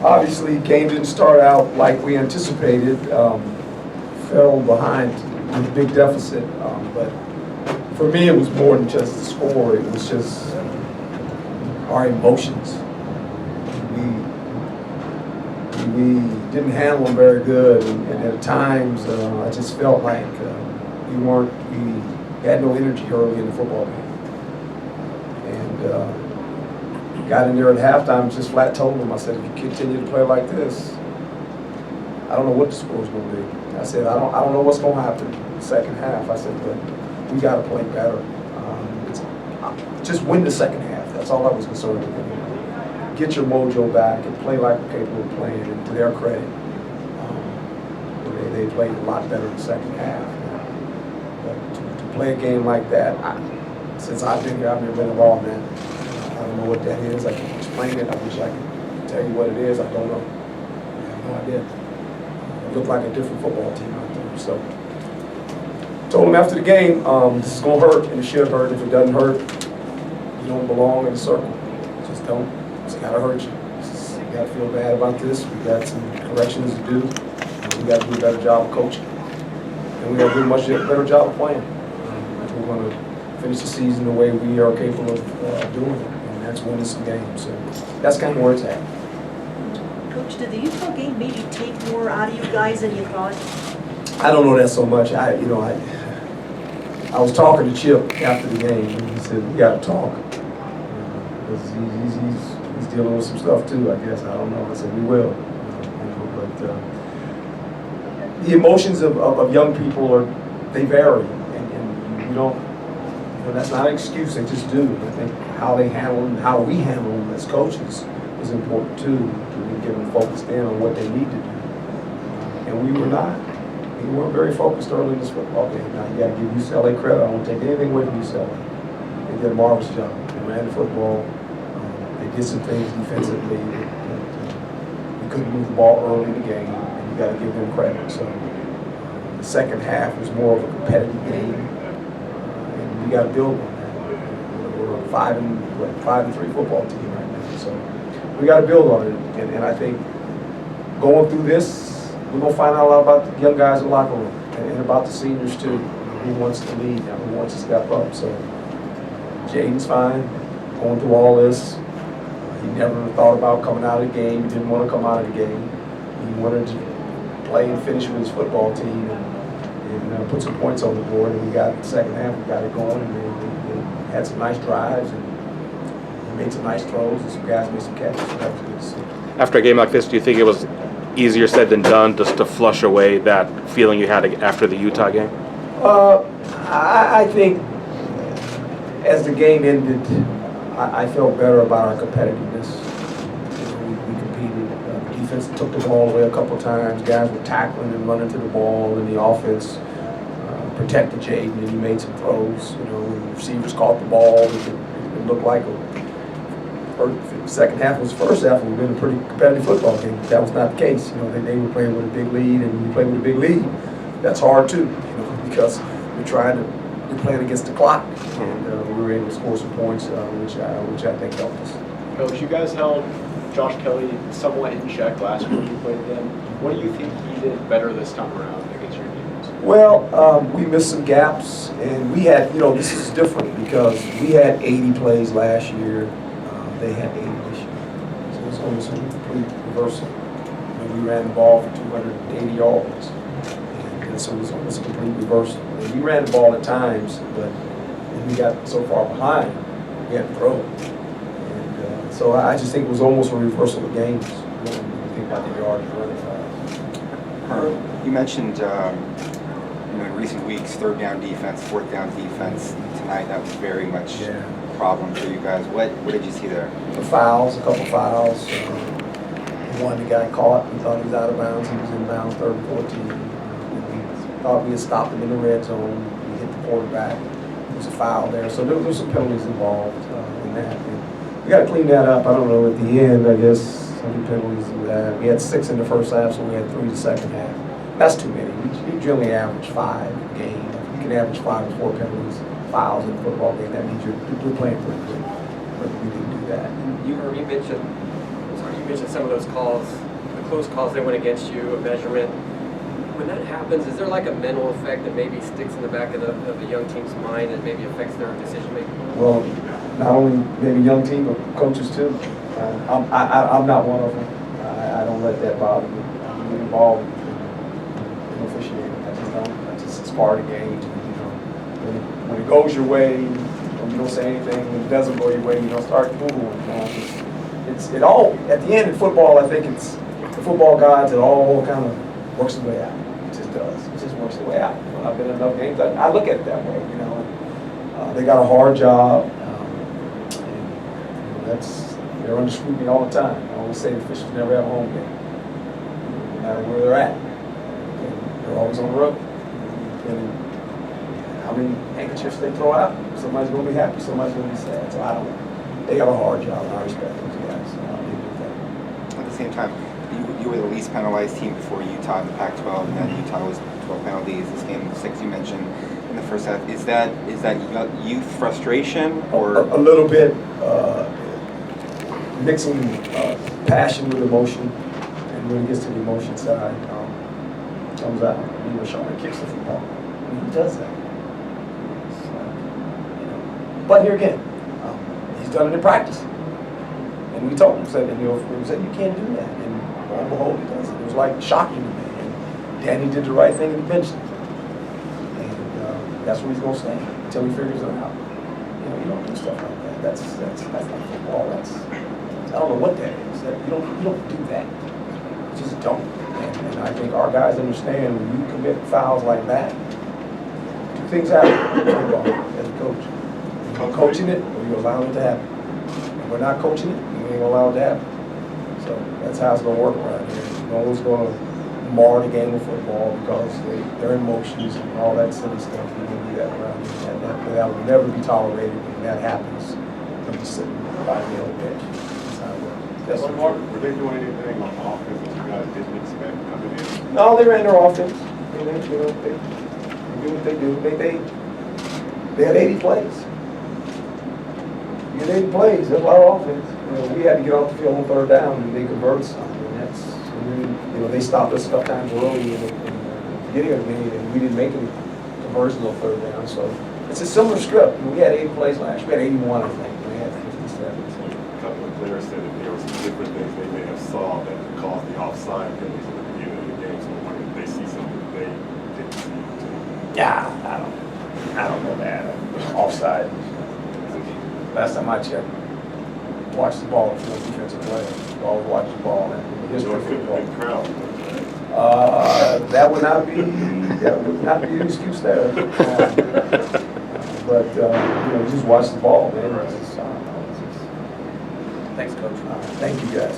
Obviously, game didn't start out like we anticipated. Fell behind with a big deficit. But for me, it was more than just the score. It was just our emotions. We didn't handle them very good, and at times I just felt like we had no energy early in the football game. And got in there at halftime, just flat told them, I said, if you continue to play like this, I don't know what the score's going to be. I said, I don't know what's going to happen in the second half. I said, but we got to play better. Just win the second half. That's all I was concerned with. Get your mojo back and play like we're capable of playing. And to their credit, they played a lot better in the second half. But to play a game like that, since I've been here, I've never been involved in it. I don't know what that is. I can't explain it. I wish I could tell you what it is. I don't know. I have no idea. It looked like a different football team out there. So, told them after the game, this is going to hurt, and it should hurt. If it doesn't hurt, you don't belong in the circle. Just don't. It's got to hurt you. You got to feel bad about this. We got some corrections to do. We got to do a better job of coaching. And we got to do a much better job of playing. We're going to finish the season the way we are capable of doing it. And that's winning some games. So that's kind of where it's at. Coach, did the Utah game maybe take more out of you guys than you thought? I don't know that so much. I was talking to Chip after the game, and he said, we got to talk. Because he's dealing with some stuff too, I guess. I don't know. I said, we will. But the emotions of young people they vary. And you don't, that's not an excuse, they just do. I think how they handle them, how we handle them as coaches is important too, to get them focused in on what they need to do. And we were not. We weren't very focused early in this football game. Now you got to give UCLA credit. I don't take anything away from UCLA. They did a marvelous job. They ran the football. They did some things defensively. We couldn't move the ball early in the game, and you got to give them credit. So the second half was more of a competitive game, and we got to build on that. We're a 5-3 football team right now, so we got to build on it. And I think going through this, we're going to find out a lot about the young guys in the locker room and about the seniors too. Who wants to lead now, who wants to step up. So Jaden's fine, going through all this. He never thought about coming out of the game. He didn't want to come out of the game. He wanted to play and finish with his football team and put some points on the board. And we got the second half, we got it going, and they had some nice drives, and he made some nice throws, and some guys made some catches. So that was good to see. After a game like this, do you think it was easier said than done just to flush away that feeling you had after the Utah game? I think as the game ended, I felt better about our competitiveness. We competed. The defense took the ball away a couple of times. Guys were tackling and running to the ball, and the offense protected Jaden, and he made some throws. The receivers caught the ball. It looked like the second half was the first half. We've been a pretty competitive football game. That was not the case. They were playing with a big lead, and when you play with a big lead, that's hard too. Because we're playing against the clock, and we were able to score some points, which I think helped us. Coach, you guys held Josh Kelly somewhat in check last year when you played them. What do you think he did better this time around against your defense? Well, we missed some gaps, and we had, this is different because we had 80 plays last year. They had 80 this year. So it's almost a complete reversal. We ran the ball for 280 yards. And so it was almost a complete reversal. And we ran the ball at times, but we got so far behind, we had to throw. And so I just think it was almost a reversal of games when you think about the yards running fast. You mentioned in recent weeks, third down defense, fourth down defense. Tonight that was very much a problem for you guys. What did you see there? The fouls, a couple fouls. One, the guy caught, we thought he was out of bounds. He was in bounds, 3rd and 14. Thought we had stopped him in the red zone. We hit the quarterback. There was a foul there. So there was some penalties involved in that. And we got to clean that up. I don't know, at the end, I guess, how many penalties we had. We had 6 in the first half, so we had 3 the second half. That's too many. We generally average 5 a game. If you can average 5 or 4 penalties, fouls in a football game, that means you're playing pretty good. But we didn't do that. You mentioned mentioned some of those calls, the close calls that went against you, a measurement. When that happens, is there like a mental effect that maybe sticks in the back of the young team's mind and maybe affects their decision making? Well, not only maybe young team, but coaches too. I'm not one of them. I don't let that bother me. I'm involved in officiating. I just don't. It's part of the game. You know, when it goes your way, you don't say anything. When it doesn't go your way, you don't start moving. You know, it all at the end in football. I think it's the football gods. It all kind of works the way out. It just does. It just works the way out. You know, I've been in enough games. I look at it that way. You know, they got a hard job. They're under scrutiny all the time. I always say the officials never have a home game, no matter where they're at. They're always on the road. And how many handkerchiefs they throw out, somebody's going to be happy, somebody's going to be sad. So I don't know. They got a hard job, and I respect those guys. So I'll leave it at that. At the same time, you were the least penalized team before Utah in the Pac-12, and then Utah was 12 penalties. This game, 6 you mentioned in the first half. Is that youth frustration or a little bit? Mixing passion with emotion, and when it gets to the emotion side, it comes out. You know, Sean kicks the football. I mean, he does that. So, you know. But here again, he's done it in practice, and we told him, said, we said you can't do that, and lo and behold, he does it. It was like shocking to me. And Danny did the right thing and he benched him, and that's where he's going to stay until he figures it out. You know, you don't do stuff like that. That's not football. I don't know what that is. You don't do that. You just don't. And I think our guys understand when you commit fouls like that, two things happen in football as a coach. You're coaching it or you're allowing it to happen. If we're not coaching it, we ain't allowed it to happen. So that's how it's going to work around here. No one's going to mar the game of football because they're emotions and all that silly stuff. We don't do that around here. That will never be tolerated when that happens. They'll be sitting by the old bench. Yes, Well, Mark, were they doing anything on offense that you guys didn't expect coming in? No, they ran their offense. They do what they do. They had 80 plays. You had 80 plays. That's a lot of offense. You know, we had to get off the field on third down, and they converted some. They stopped us a couple times early in the beginning of the game, and we didn't make any conversions on third down. So it's a similar script. We had 80 plays last year. We had 81, I think. We had 57. So. A couple of players said that there were some different things they may have saw that caused the offside penalties at the beginning of the game. So when they see something they didn't see too. Yeah, I don't know that. Offside. Last time I checked, watched the ball for the defensive play. Always watch the ball. And history of football. Big crowd. That would not be an excuse there. But just watch the ball, man. Thanks, Coach. Thank you, guys.